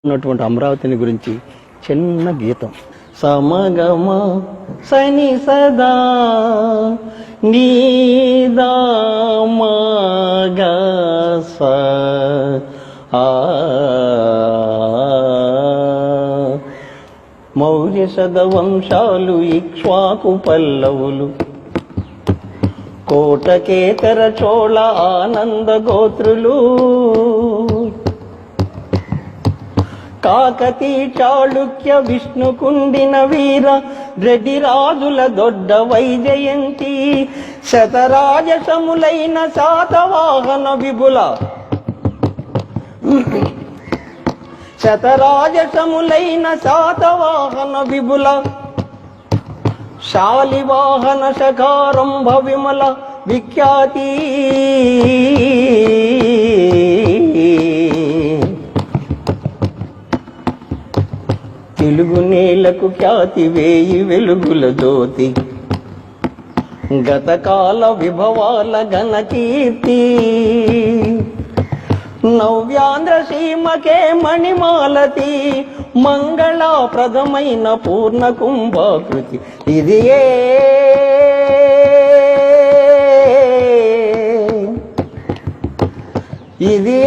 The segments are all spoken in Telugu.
ఉన్నటువంటి అమరావతిని గురించి చిన్న గీతం. సమగమ సని సదా నీదామగస మౌర్య సదవంశాలు ఇక్ష్వాకు పల్లవులు కోటకేతర చోళ ఆనంద గోత్రులు కాకతీ చాళుక్య విష్ణుకుండిన వీర రెడ్డి రాజుల దొడ్డ వైజయంతి శతరాజసములైన శాతవాహన విభుల శతరాజసములైన శాతవాహన విభుల శాలివాహన శకారంభ విమల విఖ్యాతి తెలుగు నేలకు ఖ్యాతి వేయి వెలుగుల జ్యోతి గతకాల విభవాల ఘన కీర్తి నవ్యాంధ్ర సీమకే మణిమాలతి మంగళాప్రదమైన పూర్ణ కుంభాకృతి ఇది ఇది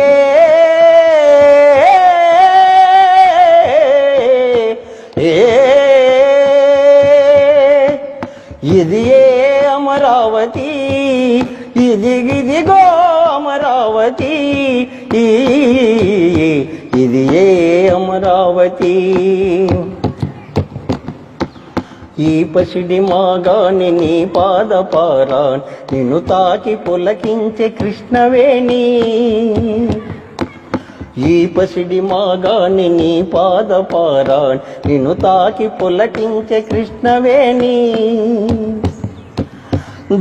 అమరావతి ఇదిగో అమరావతి ఇది అమరావతి ఈ పసిడి మాగాని నీ పాదపారాన్ నిన్ను తాకి పులకించే కృష్ణవేణి ఈ పసిడి మాగాని నీ పాదపారాన్ నిన్ను తాకి పులకించే కృష్ణవేణి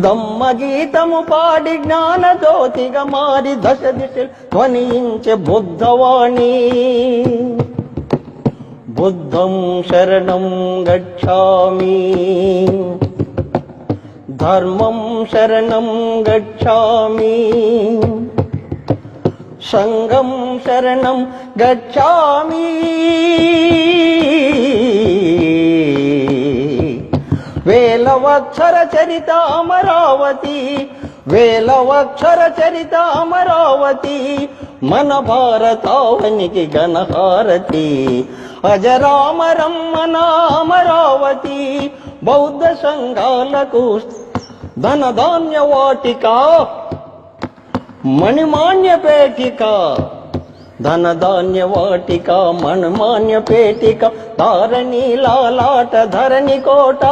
దమ్మ గీతము పాడి జ్ఞాన జ్యోతిగా మారి దశ దిశలు ధ్వనించే బుద్ధవాణి బుద్ధం శరణం గచ్ఛామి ధర్మం శరణం గచ్ఛామి సంఘం శరణం గచ్ఛామి వేలవక్షర చరిత అమరావతి వేలవక్షర చరిత అమరావతి మన భారతావనికి ఘనహారతి అజరామరం మన అమరావతి బౌద్ధ సంఘాలకు ధనధాన్య వాటిక మణిమాన్య పేటిక ధనధాన్య వాటిక మణిమాన్య పేటిక తారణి లాలాట ధరణి కోట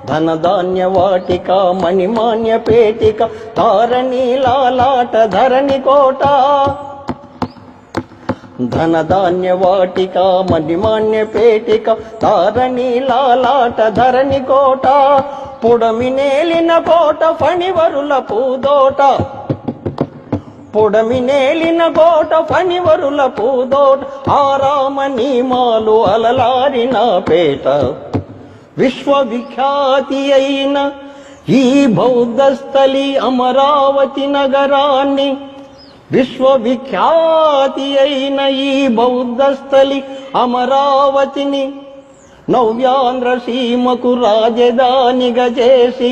ధనధాన్య వాటిక మణిమాన్య పేటిక తారణి లాలాట ధరణి కోట ధనధాన్య వాటిక మణిమాన్య పేటిక తారణి లాలాట ధరణి కోట పుడమి నేలిన కోట ఫణివరుల పూదోట పుడమి నేలిన కోట ఫణివరుల పూదోట ఆరామ నీమాలు అలలారిన పేట విశ్వవిఖ్యాతి అయిన ఈ బౌద్ధ స్థలి అమరావతి నగరాన్ని విశ్వవిఖ్యాతి అయిన ఈ బౌద్ధ స్థలి అమరావతిని నవ్యాంధ్ర సీమకు రాజధానిగా చేసి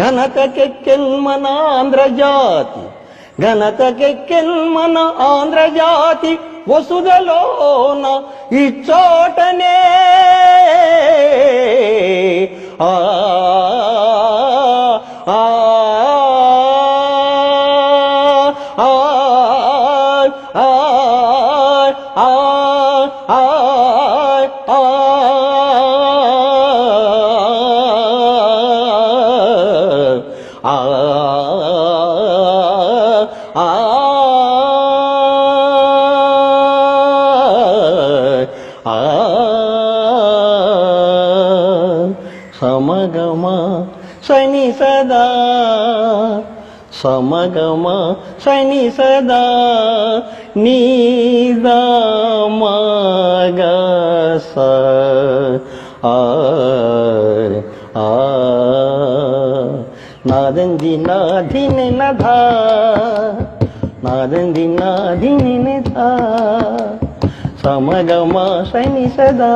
ఘనతకెక్కెన్ ఆంధ్రజాతి ఘనతకెక్కెన్ మన ఆంధ్రజాతి వసుధలోన ఇచ్చోటనే ఆ సమగమ శని సదా సమగమ శని సదా నీదామగస నాదంది నాధిని నధా నాదంది నాధిని నిధా సమగమ శని సదా